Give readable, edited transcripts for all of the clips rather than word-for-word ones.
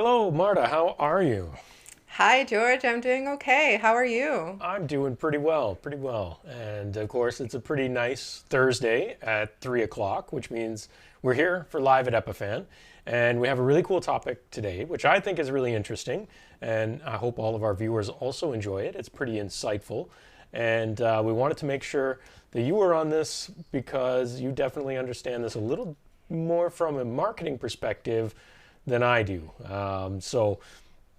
Hello, Marta. How are you? Hi, George. I'm doing okay. How are you? I'm doing pretty well, pretty well. And of course, it's a pretty nice Thursday at 3 o'clock, which means we're here for Live at Epiphan. And we have a really cool topic today, which I think is really interesting. And I hope all of our viewers also enjoy it. It's pretty insightful. And we wanted to make sure that you were on this because you definitely understand this a little more from a marketing perspective than I do. So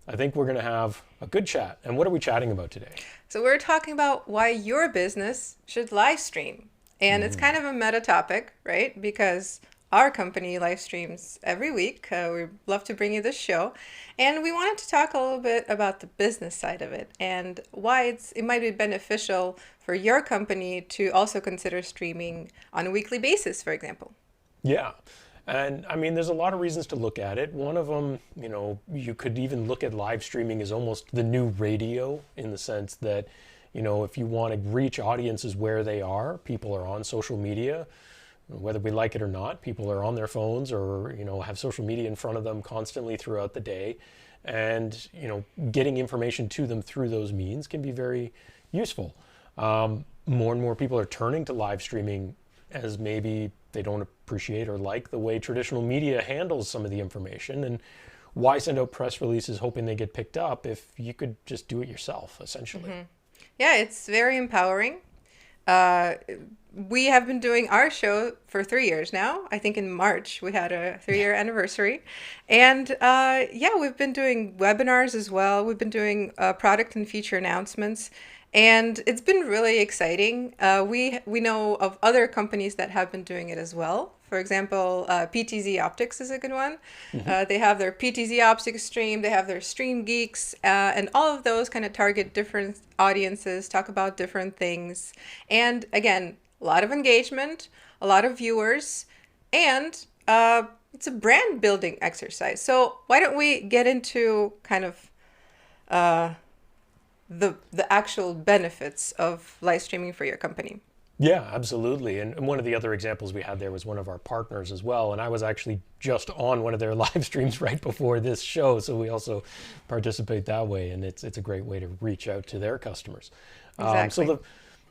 I think we're going to have a good chat. And what are we chatting about today? So, we're talking about why your business should live stream. And it's kind of a meta topic, right? Because our company live streams every week. We love to bring you this show. And we wanted to talk a little bit about the business side of it and why it might be beneficial for your company to also consider streaming on a weekly basis, for example. Yeah. And I mean, there's a lot of reasons to look at it. One of them, you could even look at live streaming as almost the new radio in the sense that, if you want to reach audiences where they are, people are on social media, whether we like it or not, people are on their phones or, have social media in front of them constantly throughout the day. And, getting information to them through those means can be very useful. More and more people are turning to live streaming as maybe they don't appreciate or like the way traditional media handles some of the information. And why send out press releases hoping they get picked up if you could just do it yourself, essentially? Yeah, it's very empowering. Uh, we have been doing our show for 3 years now. I think in March we had a 3 year anniversary. And yeah, we've been doing webinars as well. We've been doing product and feature announcements. And it's been really exciting. We know of other companies that have been doing it as well. For example, PTZ Optics is a good one. Hmm. They have their PTZ Optics stream, they have their Stream Geeks, and all of those kind of target different audiences, talk about different things. And again, a lot of engagement, a lot of viewers, and it's a brand building exercise. So why don't we get into kind of uh, the actual benefits of live streaming for your company? Yeah, absolutely. And one of the other examples we had there was one of our partners as well. And I was actually just on one of their live streams right before this show. So we also participate that way. And it's a great way to reach out to their customers. Um, so Exactly. the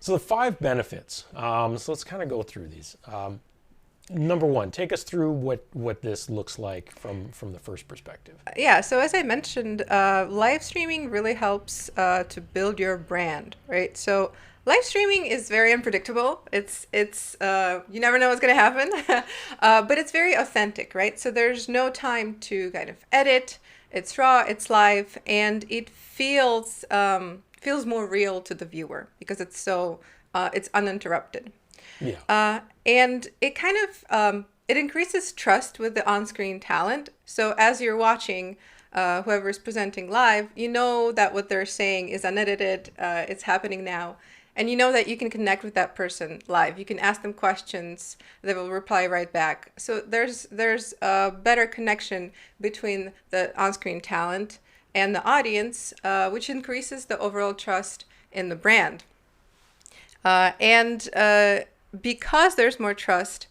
so the five benefits. So let's kind of go through these. Number one, take us through what this looks like from the first perspective. Yeah, so as I mentioned, live streaming really helps to build your brand, right? So live streaming is very unpredictable. It's you never know what's going to happen, but it's very authentic, right? So there's no time to kind of edit. It's raw, it's live, and it feels more real to the viewer because it's uninterrupted. Yeah. And it kind of it increases trust with the on-screen talent. So as you're watching whoever is presenting live, you know that what they're saying is unedited. It's happening now, and you know that you can connect with that person live. You can ask them questions; they will reply right back. So there's a better connection between the on-screen talent and the audience, which increases the overall trust in the brand. And because there's more trust,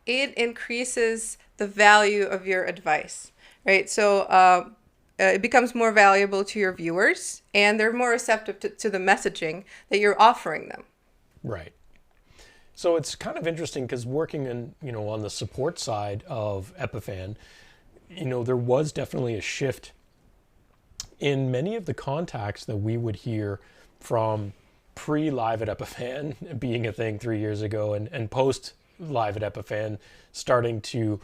it increases the value of your advice, right? So it becomes more valuable to your viewers, and they're more receptive to the messaging that you're offering them. Right. So it's kind of interesting because working on the support side of Epiphan, there was definitely a shift in many of the contacts that we would hear from pre Live at Epiphan being a thing 3 years ago and post Live at Epiphan starting to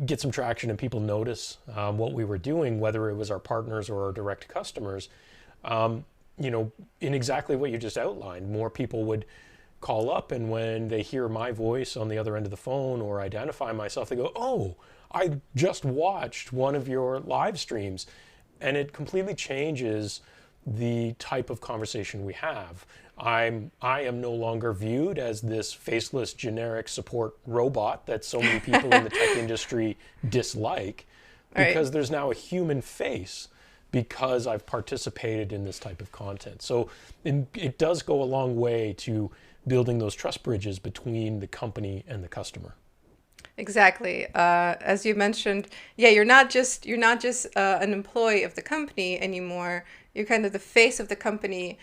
get some traction and people notice what we were doing, whether it was our partners or our direct customers. In exactly what you just outlined, more people would call up, and when they hear my voice on the other end of the phone or identify myself, they go, "Oh, I just watched one of your live streams," and it completely changes the type of conversation we have. I am no longer viewed as this faceless generic support robot that so many people in the tech industry dislike, All right. because there's now a human face because I've participated in this type of content. So it does go a long way to building those trust bridges between the company and the customer. Exactly. As you mentioned, yeah, you're not just an employee of the company anymore. You're kind of the face of the company,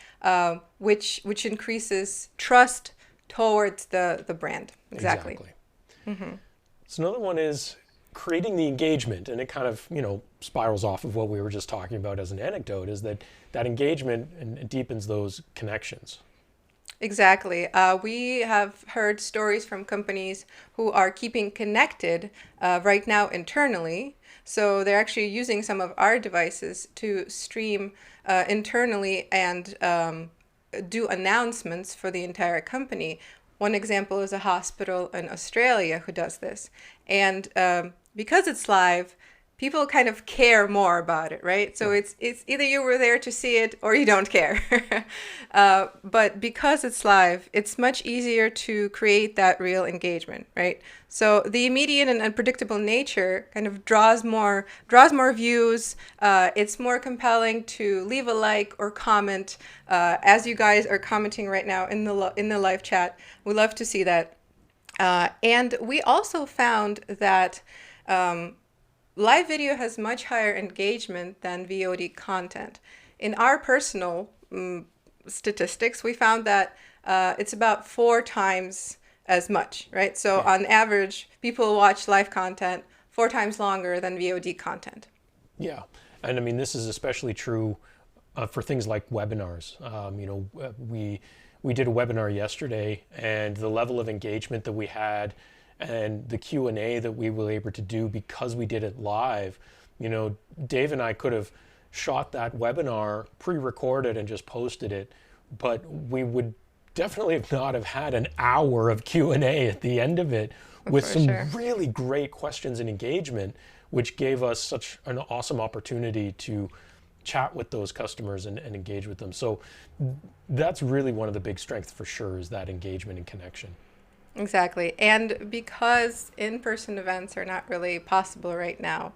which increases trust towards the brand. Exactly. Exactly. So another one is creating the engagement, and it kind of spirals off of what we were just talking about as an anecdote. Is that engagement and it deepens those connections. Exactly. We have heard stories from companies who are keeping connected right now internally. So they're actually using some of our devices to stream internally and do announcements for the entire company. One example is a hospital in Australia who does this. And because it's live, people kind of care more about it, right? So Right. it's either you were there to see it or you don't care. But because it's live, it's much easier to create that real engagement, right? So the immediate and unpredictable nature kind of draws more views. It's more compelling to leave a like or comment, as you guys are commenting right now in the live chat. We love to see that. And we also found that live video has much higher engagement than VOD content. In our personal statistics, we found that it's about 4 times as much, right? So Yeah. on average, people watch live content 4 times longer than VOD content. Yeah. And I mean, this is especially true for things like webinars. We did a webinar yesterday, and the level of engagement that we had, and the Q&A that we were able to do because we did it live. Dave and I could have shot that webinar, pre-recorded, and just posted it, but we would definitely have not have had an hour of Q&A at the end of it with For some sure. really great questions and engagement, which gave us such an awesome opportunity to chat with those customers and engage with them. So that's really one of the big strengths for sure, is that engagement and connection. Exactly. And because in-person events are not really possible right now,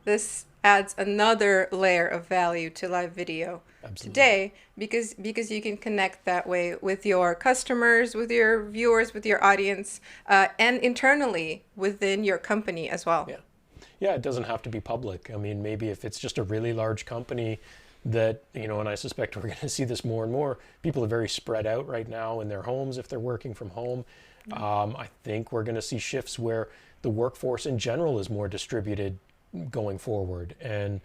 this adds another layer of value to live video Absolutely. today because you can connect that way with your customers, with your viewers, with your audience, and internally within your company as well. Yeah. Yeah, it doesn't have to be public. I mean, maybe if it's just a really large company that, and I suspect we're going to see this more and more, people are very spread out right now in their homes if they're working from home. I think we're going to see shifts where the workforce in general is more distributed going forward. And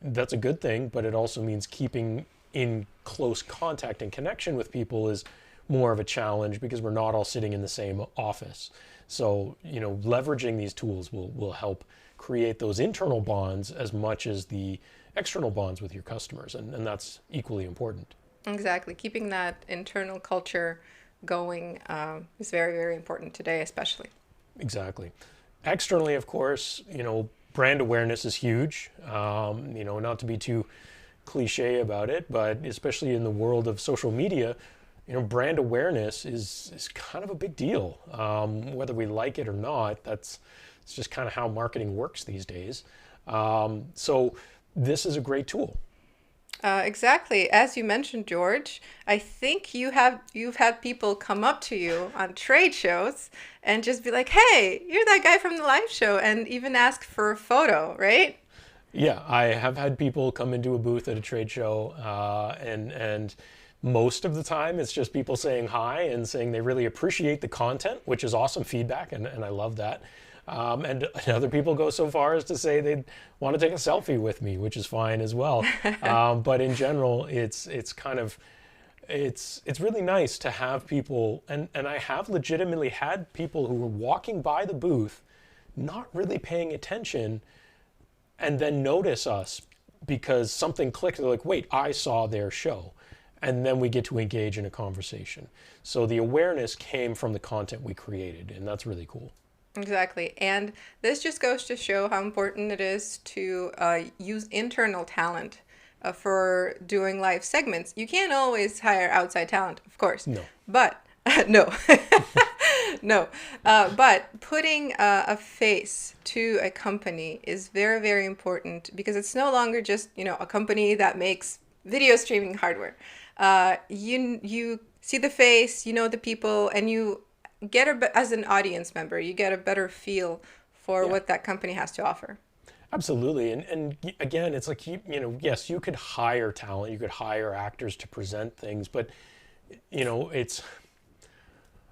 that's a good thing, but it also means keeping in close contact and connection with people is more of a challenge because we're not all sitting in the same office. So, leveraging these tools will help create those internal bonds as much as the external bonds with your customers. And that's equally important. Exactly. Keeping that internal culture going is very, very important today, especially. Exactly. Externally, of course, brand awareness is huge. Not to be too cliche about it, but especially in the world of social media, brand awareness is kind of a big deal. Whether we like it or not, it's just kind of how marketing works these days. So this is a great tool. Exactly. As you mentioned, George, I think you've had people come up to you on trade shows and just be like, "Hey, you're that guy from the live show," and even ask for a photo, right? Yeah, I have had people come into a booth at a trade show, and most of the time it's just people saying hi and saying they really appreciate the content, which is awesome feedback, and I love that. And other people go so far as to say they want to take a selfie with me, which is fine as well. But in general, it's kind of it's really nice to have people, and I have legitimately had people who were walking by the booth, not really paying attention, and then notice us because something clicked. They're like, wait, I saw their show. And then we get to engage in a conversation. So the awareness came from the content we created, and that's really cool. Exactly. And this just goes to show how important it is to use internal talent for doing live segments. You can't always hire outside talent, of course, No. but no, no. But putting a face to a company is very, very important because it's no longer just, a company that makes video streaming hardware. You see the face, you know the people, and you as an audience member, you get a better feel for Yeah. what that company has to offer. Absolutely. And again, it's like, yes, you could hire talent, you could hire actors to present things, but, it's,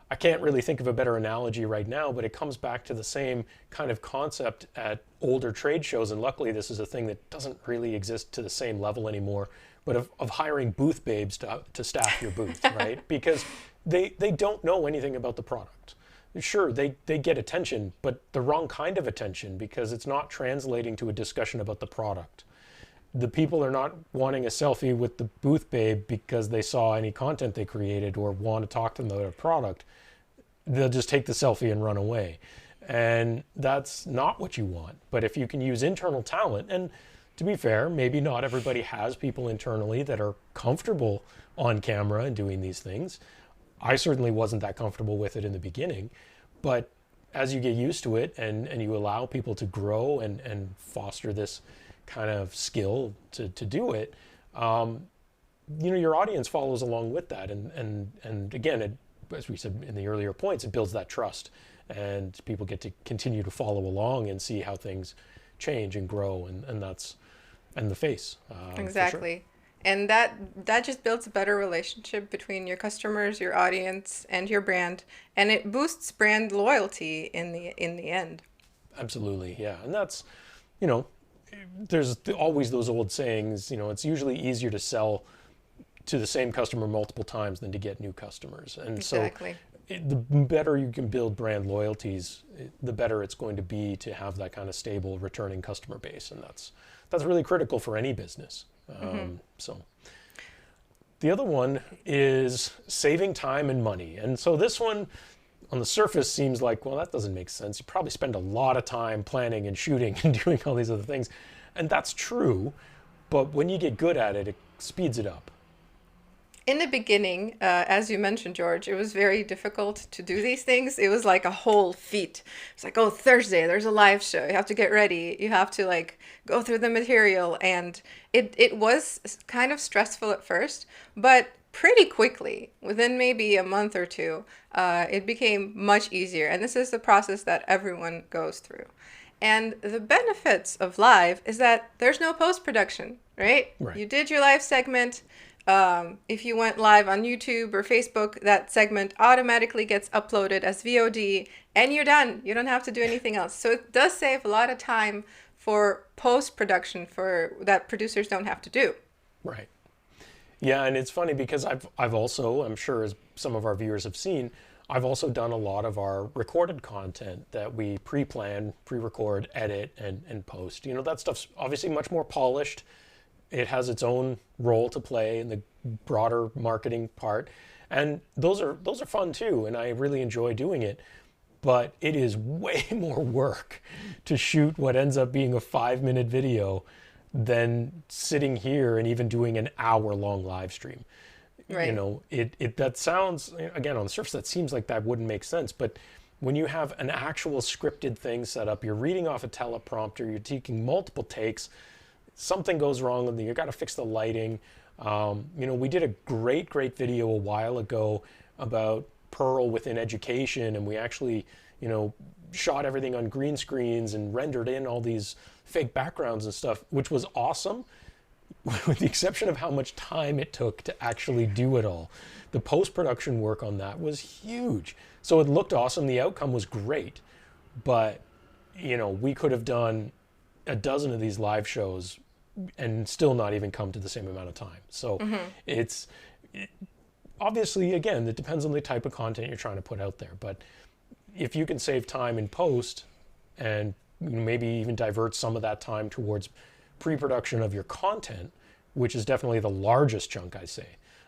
I can't really think of a better analogy right now, but it comes back to the same kind of concept at older trade shows. And luckily, this is a thing that doesn't really exist to the same level anymore, but of hiring booth babes to staff your booth, right? Because they don't know anything about the product. Sure, they get attention, but the wrong kind of attention because it's not translating to a discussion about the product. The people are not wanting a selfie with the booth babe because they saw any content they created or want to talk to them about a product. They'll just take the selfie and run away. And that's not what you want. But if you can use internal talent, and to be fair, maybe not everybody has people internally that are comfortable on camera and doing these things. I certainly wasn't that comfortable with it in the beginning, but as you get used to it and you allow people to grow and foster this kind of skill to do it, your audience follows along with that. And again, as we said in the earlier points, it builds that trust and people get to continue to follow along and see how things change and grow. And the face. Exactly. Sure. And that just builds a better relationship between your customers, your audience, and your brand, and it boosts brand loyalty in the end. Absolutely, yeah. And that's, you know, there's always those old sayings, it's usually easier to sell to the same customer multiple times than to get new customers. And exactly. So the better you can build brand loyalties, the better it's going to be to have that kind of stable returning customer base. And that's really critical for any business. So the other one is saving time and money. And so this one on the surface seems like, well, that doesn't make sense. You probably spend a lot of time planning and shooting and doing all these other things. And that's true. But when you get good at it, it speeds it up. In the beginning, as you mentioned, George, it was very difficult to do these things. It was like a whole feat. It's like, oh, Thursday, there's a live show. You have to get ready. You have to like go through the material. And it was kind of stressful at first, but pretty quickly, within maybe a month or two, it became much easier. And this is the process that everyone goes through. And the benefits of live is that there's no post-production, right? You did your live segment. If you went live on YouTube or Facebook, that segment automatically gets uploaded as VOD and you're done. You don't have to do anything else. So it does save a lot of time for post-production that producers don't have to do. Right. Yeah, and it's funny because I've also, I'm sure as some of our viewers have seen, I've also done a lot of our recorded content that we pre-plan, pre-record, edit, and post. That stuff's obviously much more polished. It has its own role to play in the broader marketing part. And those are fun too, and I really enjoy doing it. But it is way more work to shoot what ends up being a 5-minute video than sitting here and even doing an hour-long live stream. Right. That sounds, again, on the surface, that seems like that wouldn't make sense. But when you have an actual scripted thing set up, you're reading off a teleprompter, you're taking multiple takes, something goes wrong and you got to fix the lighting. We did a great video a while ago about Pearl within education, and we actually, shot everything on green screens and rendered in all these fake backgrounds and stuff, which was awesome, with the exception of how much time it took to actually do it all. The post-production work on that was huge. So it looked awesome. The outcome was great, but, we could have done a dozen of these live shows and still not even come to the same amount of time. So obviously, again, it depends on the type of content you're trying to put out there. But if you can save time in post and maybe even divert some of that time towards pre-production of your content, which is definitely the largest chunk, I say,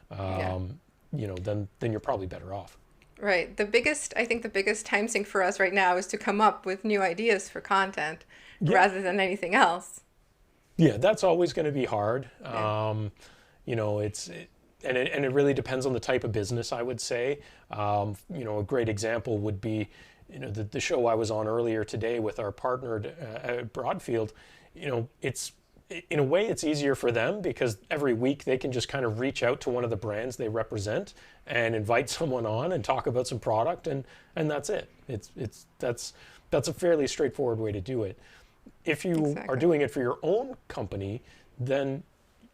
then you're probably better off. Right. I think the biggest time sink for us right now is to come up with new ideas for content rather than anything else. Yeah, that's always going to be hard. Yeah. It really depends on the type of business, I would say. A great example would be, the show I was on earlier today with our partner at Broadfield. It's in a way, it's easier for them because every week they can just kind of reach out to one of the brands they represent and invite someone on and talk about some product, and that's it. That's a fairly straightforward way to do it. If you are Exactly. doing it for your own company, then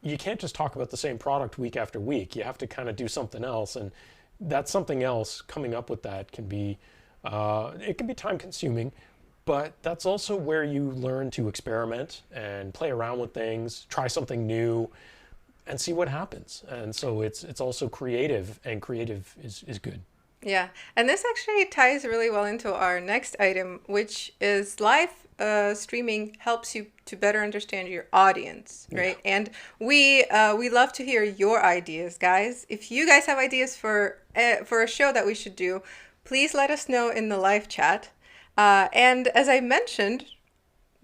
you can't just talk about the same product week after week. You have to kind of do something else, and that something else, coming up with that, can be it can be time consuming, but that's also where you learn to experiment and play around with things, try something new, and see what happens. And so it's also creative, and creative is good. Yeah, and this actually ties really well into our next item, which is live streaming helps you to better understand your audience, Yeah. right? And we love to hear your ideas, guys. If you guys have ideas for a show that we should do, please let us know in the live chat. And as I mentioned,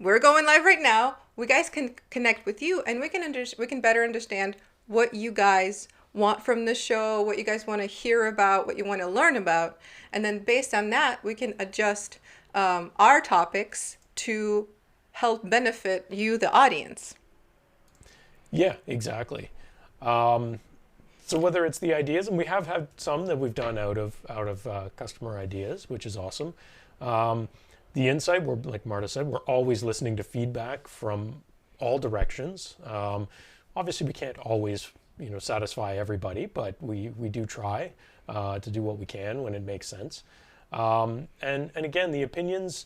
we're going live right now. We guys can connect with you, and we can better understand what you guys want from the show, what you guys want to hear about, what you want to learn about, and then based on that, we can adjust our topics to help benefit you, the audience. Yeah, exactly. Um, so whether it's the ideas, and we have had some that we've done out of customer ideas, which is awesome. Um, the insight, we're like Marta said, we're always listening to feedback from all directions. Obviously, we can't always satisfy everybody, but we do try to do what we can when it makes sense. And again, the opinions.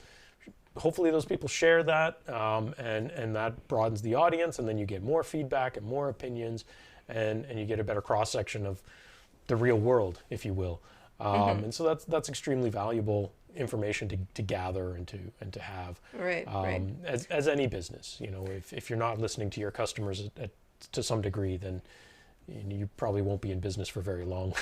Hopefully, those people share that, and that broadens the audience, and then you get more feedback and more opinions, and you get a better cross section of the real world, if you will. Mm-hmm. And so that's extremely valuable information to gather and to have Right, right. as any business. If you're not listening to your customers to some degree, then you probably won't be in business for very long.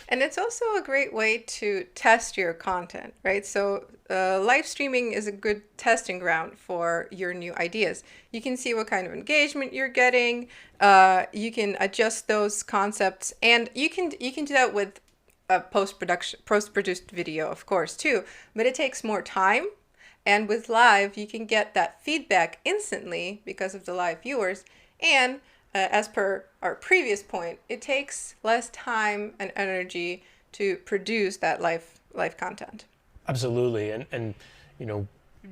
And it's also a great way to test your content, right? So, live streaming is a good testing ground for your new ideas. You can see what kind of engagement you're getting. You can adjust those concepts, and you can do that with a post produced video, of course, too. But it takes more time. And with live, you can get that feedback instantly because of the live viewers. And as per our previous point, it takes less time and energy to produce that live content. Absolutely, and you know,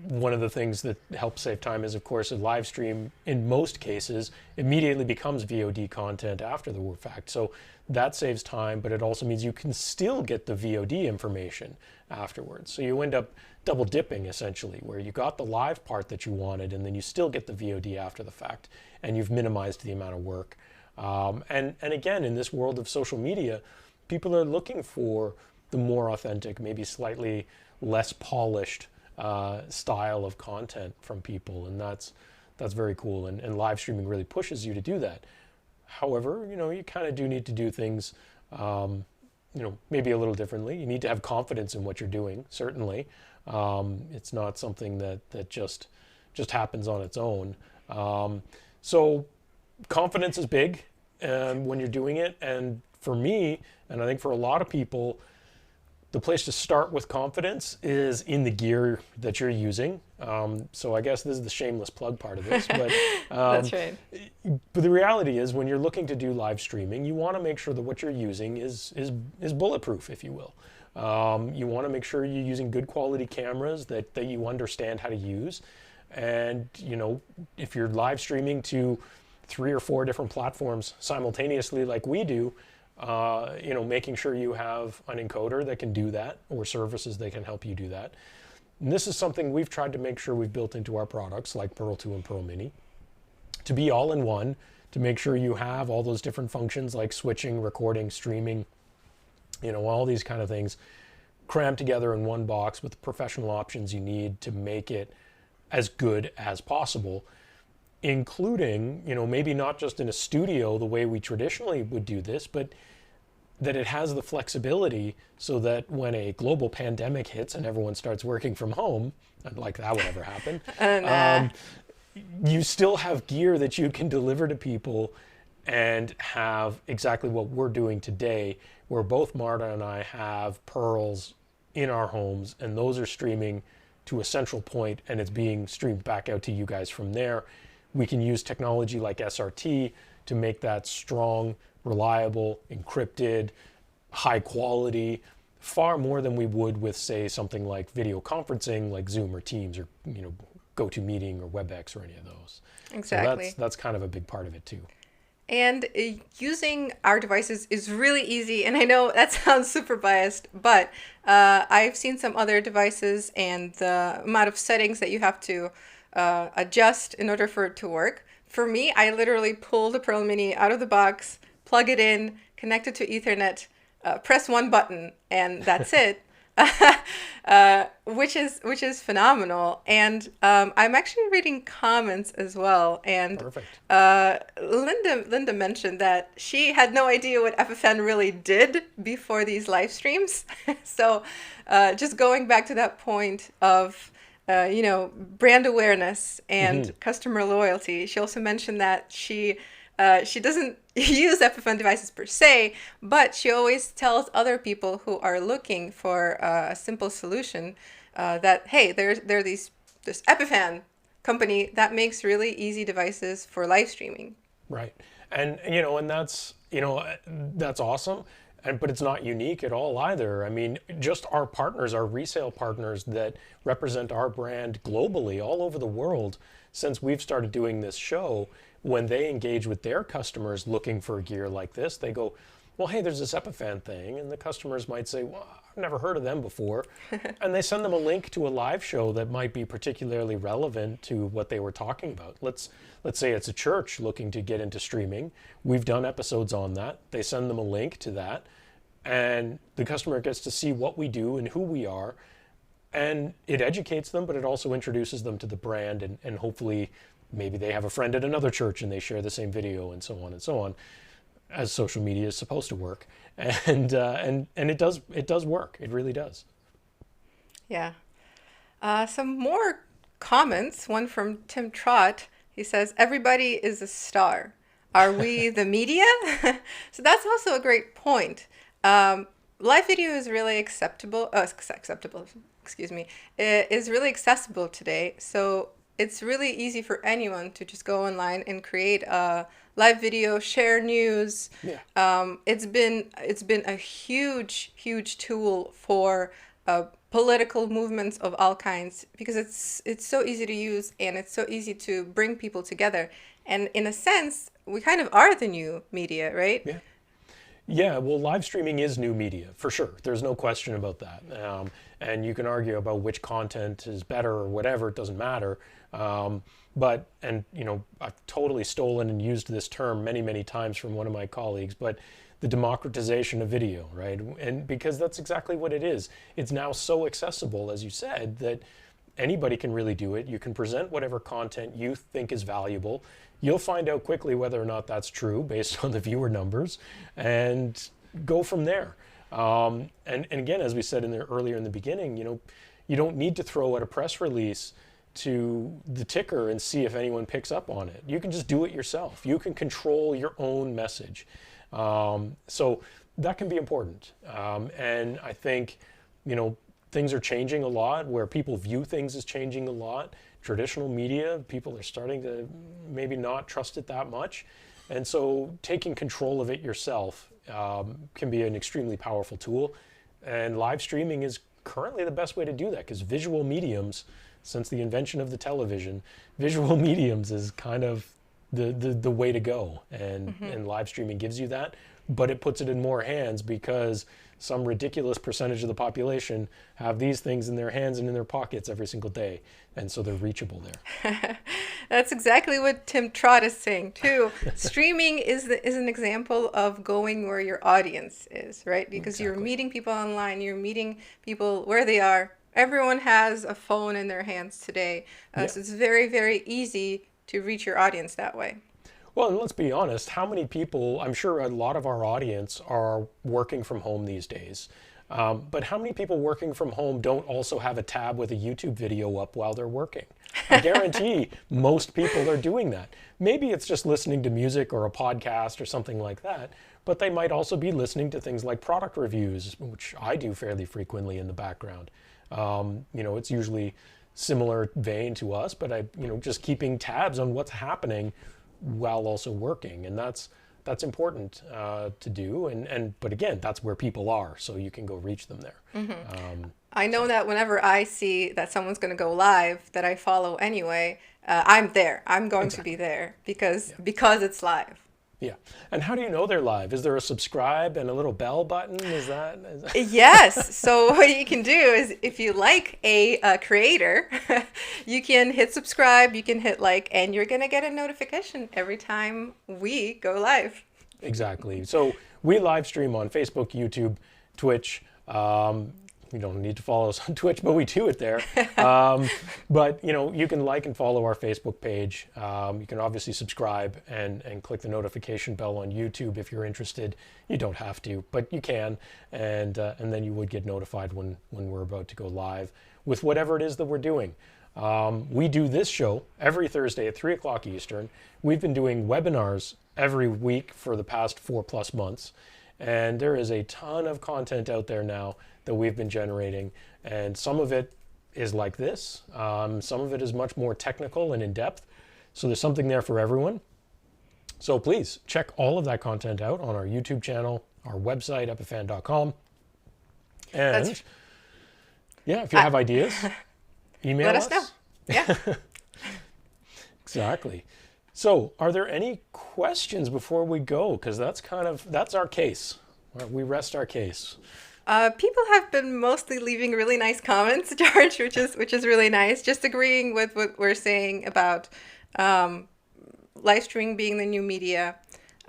one of the things that helps save time is, of course, a live stream. In most cases, immediately becomes VOD content after the fact. So that saves time, but it also means you can still get the VOD information afterwards. So you end up double dipping essentially, where you got the live part that you wanted, and then you still get the VOD after the fact, and you've minimized the amount of work. And again, in this world of social media, people are looking for the more authentic, maybe slightly less polished style of content from people, and that's very cool. And live streaming really pushes you to do that. However, you kind of do need to do things, maybe a little differently. You need to have confidence in what you're doing. Certainly, it's not something that just happens on its own. So confidence is big when you're doing it, and for me, and I think for a lot of people, the place to start with confidence is in the gear that you're using. So I guess this is the shameless plug part of this, That's right. but the reality is, when you're looking to do live streaming, you want to make sure that what you're using is bulletproof, if you will. You want to make sure you're using good quality cameras that you understand how to use. And if you're live streaming to 3 or 4 different platforms simultaneously, like we do, making sure you have an encoder that can do that, or services that can help you do that. And this is something we've tried to make sure we've built into our products, like Pearl 2 and Pearl Mini, to be all in one, to make sure you have all those different functions like switching, recording, streaming, all these kind of things crammed together in one box with the professional options you need to make it as good as possible, including, maybe not just in a studio the way we traditionally would do this, but that it has the flexibility so that when a global pandemic hits and everyone starts working from home, and like that would ever happen, Nah. you still have gear that you can deliver to people and have exactly what we're doing today, where both Marta and I have Pearls in our homes, and those are streaming to a central point, and it's being streamed back out to you guys from there, We can use technology like SRT to make that strong, reliable, encrypted, high quality, far more than we would with, say, something like video conferencing like Zoom or Teams or, GoToMeeting or WebEx or any of those. So Exactly. that's kind of a big part of it too. And using our devices is really easy. And I know that sounds super biased, but I've seen some other devices and the amount of settings that you have to adjust in order for it to work. For me, I literally pull the Pearl Mini out of the box, plug it in, connect it to Ethernet, press one button, and that's it. Which is phenomenal. And I'm actually reading comments as well. And Perfect. Linda mentioned that she had no idea what Epiphan really did before these live streams. So just going back to that point of brand awareness and customer loyalty. She also mentioned that she doesn't use Epiphan devices per se, but she always tells other people who are looking for a simple solution that, hey, there's this Epiphan company that makes really easy devices for live streaming. Right. And that's awesome. But it's not unique at all either. I mean, just our partners, our resale partners that represent our brand globally, all over the world, since we've started doing this show, when they engage with their customers looking for gear like this, they go, well, hey, there's this Epiphan thing. And the customers might say, well, I've never heard of them before. And they send them a link to a live show that might be particularly relevant to what they were talking about. Let's say it's a church looking to get into streaming. We've done episodes on that. They send them a link to that. And the customer gets to see what we do and who we are. And it educates them, but it also introduces them to the brand. And hopefully maybe they have a friend at another church and they share the same video and so on and so on, as social media is supposed to work. And it does work. It really does. Yeah. Some more comments. One from Tim Trott. He says, everybody is a star. Are we the media? So that's also a great point. Live video is really acceptable, excuse me, is really accessible today. So it's really easy for anyone to just go online and create a live video, share news. Yeah. It's been a huge tool for political movements of all kinds because it's so easy to use and it's so easy to bring people together. And in a sense, we kind of are the new media, right? Yeah. Yeah, well, live streaming is new media, for sure. There's no question about that. And you can argue about which content is better or whatever, it doesn't matter. I've totally stolen and used this term many times from one of my colleagues, but the democratization of video, right? And because that's exactly what it is. It's now so accessible, as you said, that anybody can really do it. You can present whatever content you think is valuable. You'll find out quickly whether or not that's true based on the viewer numbers and go from there. And again, as we said earlier in the beginning, you don't need to throw out a press release to the ticker and see if anyone picks up on it. You can just do it yourself. You can control your own message. So that can be important. And I think, things are changing a lot, where people view things as changing a lot. Traditional media, people are starting to maybe not trust it that much. And so taking control of it yourself can be an extremely powerful tool. And live streaming is currently the best way to do that because visual mediums, since the invention of the television, visual mediums is kind of the way to go. And live streaming gives you that, but it puts it in more hands because some ridiculous percentage of the population have these things in their hands and in their pockets every single day. And so they're reachable there. That's exactly what Tim Trott is saying too. Streaming is an example of going where your audience is, right? Because You're meeting people online, you're meeting people where they are. Everyone has a phone in their hands today. So it's very, very easy to reach your audience that way. Well, and let's be honest, how many people, I'm sure a lot of our audience are working from home these days, but how many people working from home don't also have a tab with a YouTube video up while they're working? I guarantee most people are doing that. Maybe it's just listening to music or a podcast or something like that, but they might also be listening to things like product reviews, which I do fairly frequently in the background. It's usually similar vein to us, but just keeping tabs on what's happening while also working, and that's important to do. But again, that's where people are, so you can go reach them there. I know that whenever I see that someone's going to go live that I follow anyway, I'm there. I'm going to be Exactly. there because Yeah. it's live. Yeah. And how do you know they're live? Is there a subscribe and a little bell button? Is that... Yes. So what you can do is if you like a creator, you can hit subscribe, you can hit like, and you're going to get a notification every time we go live. Exactly. So we live stream on Facebook, YouTube, Twitch. You don't need to follow us on Twitch, but we do it there. But you can like and follow our Facebook page. You can obviously subscribe and click the notification bell on YouTube if you're interested. You don't have to, but you can, and then you would get notified when we're about to go live with whatever it is that we're doing. We do this show every Thursday at 3 o'clock Eastern. We've been doing webinars every week for the past 4+ months. And there is a ton of content out there now that we've been generating. And some of it is like this. Some of it is much more technical and in depth. So there's something there for everyone. So please check all of that content out on our YouTube channel, our website, epiphan.com. And That's yeah, if you have ideas, email let us. us know. Yeah. Exactly. So, are there any questions before we go? Because that's our case. We rest our case. People have been mostly leaving really nice comments, George, which is really nice. Just agreeing with what we're saying about live streaming being the new media.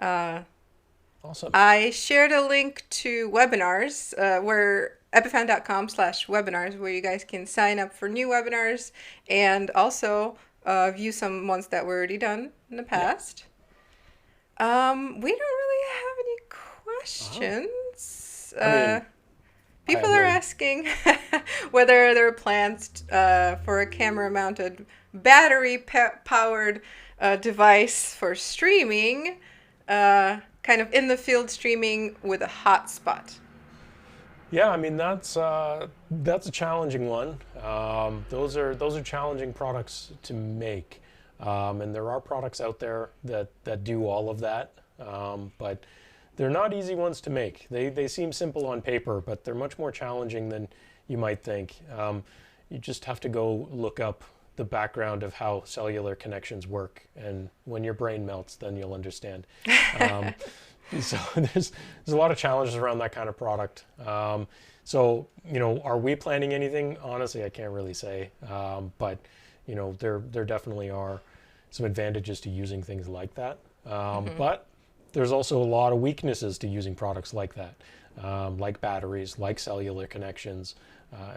Awesome. I shared a link to webinars where epiphan.com/webinars, where you guys can sign up for new webinars and also view some ones that were already done in the past. We don't really have any questions. I mean, People I have are no... asking whether there are plans for a camera-mounted, battery-powered device for streaming, kind of in-the-field streaming with a hotspot. Yeah, I mean that's a challenging one. Those are challenging products to make, and there are products out there that do all of that, but they're not easy ones to make. They seem simple on paper, but they're much more challenging than you might think. You just have to go look up the background of how cellular connections work, and when your brain melts, then you'll understand. So there's a lot of challenges around that kind of product. So are we planning anything? Honestly, I can't really say. But there definitely are some advantages to using things like that. But there's also a lot of weaknesses to using products like that, like batteries, like cellular connections,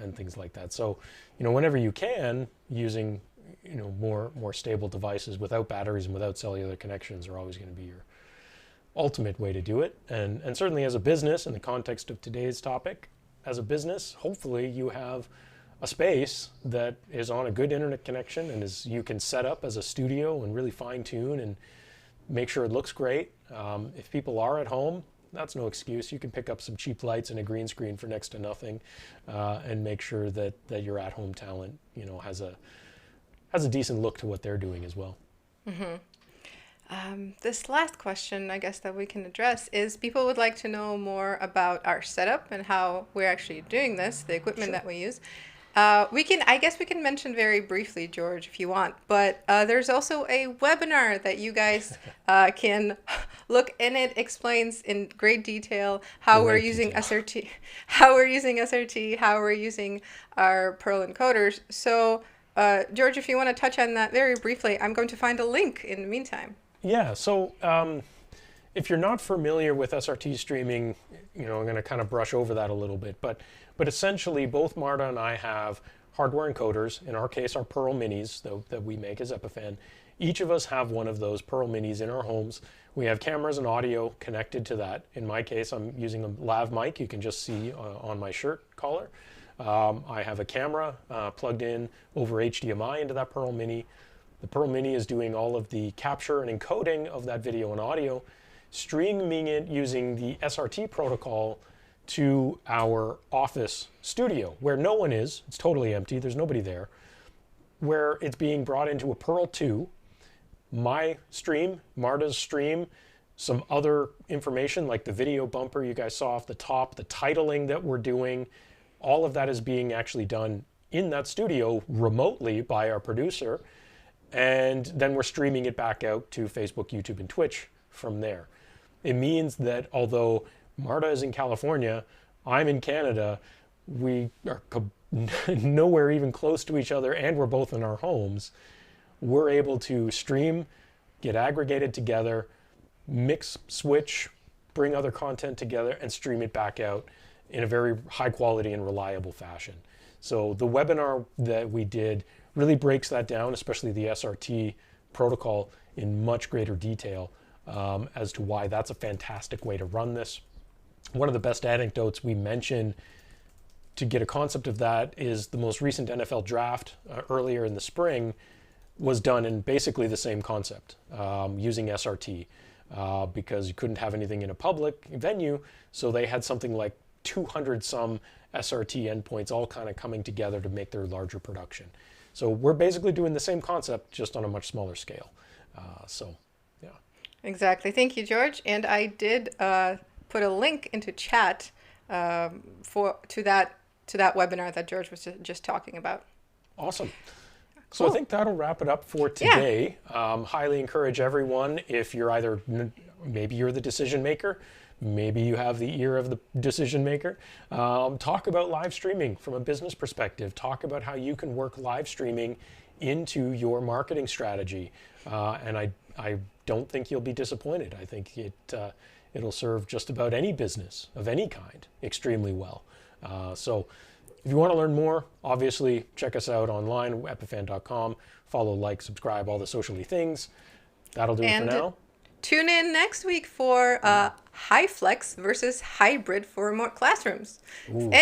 and things like that. So whenever you can, using more stable devices without batteries and without cellular connections are always going to be your ultimate way to do it. And certainly as a business, in the context of today's topic, as a business, hopefully you have a space that is on a good internet connection and you can set up as a studio and really fine tune and make sure it looks great. If people are at home, that's no excuse. You can pick up some cheap lights and a green screen for next to nothing, and make sure that your at-home talent has a decent look to what they're doing as well. This last question, I guess, that we can address is people would like to know more about our setup and how we're actually doing this, the equipment that we use. I guess we can mention very briefly, George, if you want, but there's also a webinar that you guys can look, and it explains in great detail how we're using SRT, how we're using our Perl encoders. So, George, if you want to touch on that very briefly, I'm going to find a link in the meantime. Yeah, so if you're not familiar with SRT streaming, I'm going to kind of brush over that a little bit, but essentially both Marta and I have hardware encoders. In our case, our Pearl Minis that we make as Epiphan. Each of us have one of those Pearl Minis in our homes. We have cameras and audio connected to that. In my case, I'm using a lav mic. You can just see on my shirt collar. I have a camera plugged in over HDMI into that Pearl Mini. The Pearl Mini is doing all of the capture and encoding of that video and audio, streaming it using the SRT protocol to our office studio where no one is. It's totally empty. There's nobody there. where it's being brought into a Pearl 2, my stream, Marta's stream, some other information like the video bumper you guys saw off the top, the titling that we're doing, all of that is being actually done in that studio remotely by our producer. And then we're streaming it back out to Facebook, YouTube, and Twitch from there. It means that although Marta is in California, I'm in Canada, we are nowhere even close to each other, and we're both in our homes. We're able to stream, get aggregated together, mix, switch, bring other content together, and stream it back out in a very high quality and reliable fashion. So the webinar that we did really breaks that down, especially the SRT protocol, in much greater detail as to why that's a fantastic way to run this. One of the best anecdotes we mention to get a concept of that is the most recent NFL draft earlier in the spring was done in basically the same concept using SRT because you couldn't have anything in a public venue. So they had something like 200 some SRT endpoints all kind of coming together to make their larger production. So we're basically doing the same concept, just on a much smaller scale. So, yeah. Exactly. Thank you, George. And I did put a link into chat to that webinar that George was just talking about. Awesome. So I think that'll wrap it up for today. Yeah. Highly encourage everyone, if you're either, maybe you're the decision maker, maybe you have the ear of the decision maker, talk about live streaming from a business perspective. Talk about how you can work live streaming into your marketing strategy. And I don't think you'll be disappointed. I think it'll serve just about any business of any kind extremely well. So if you want to learn more, obviously check us out online, epiphan.com. Follow, like, subscribe, all the socially things. That'll do it for now. Tune in next week for high flex versus hybrid for remote classrooms. Ooh, if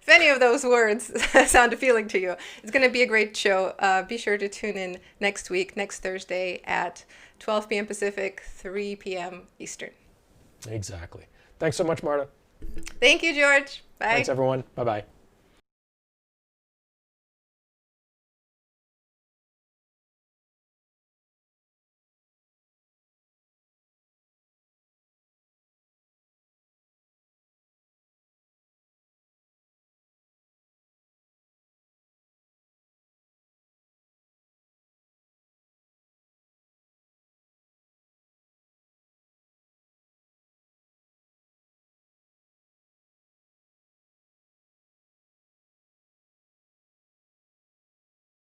any of those words sound appealing to you, it's going to be a great show. Be sure to tune in next week, next Thursday at 12 p.m. Pacific, 3 p.m. Eastern. Exactly. Thanks so much, Marta. Thank you, George. Bye. Thanks, everyone. Bye-bye.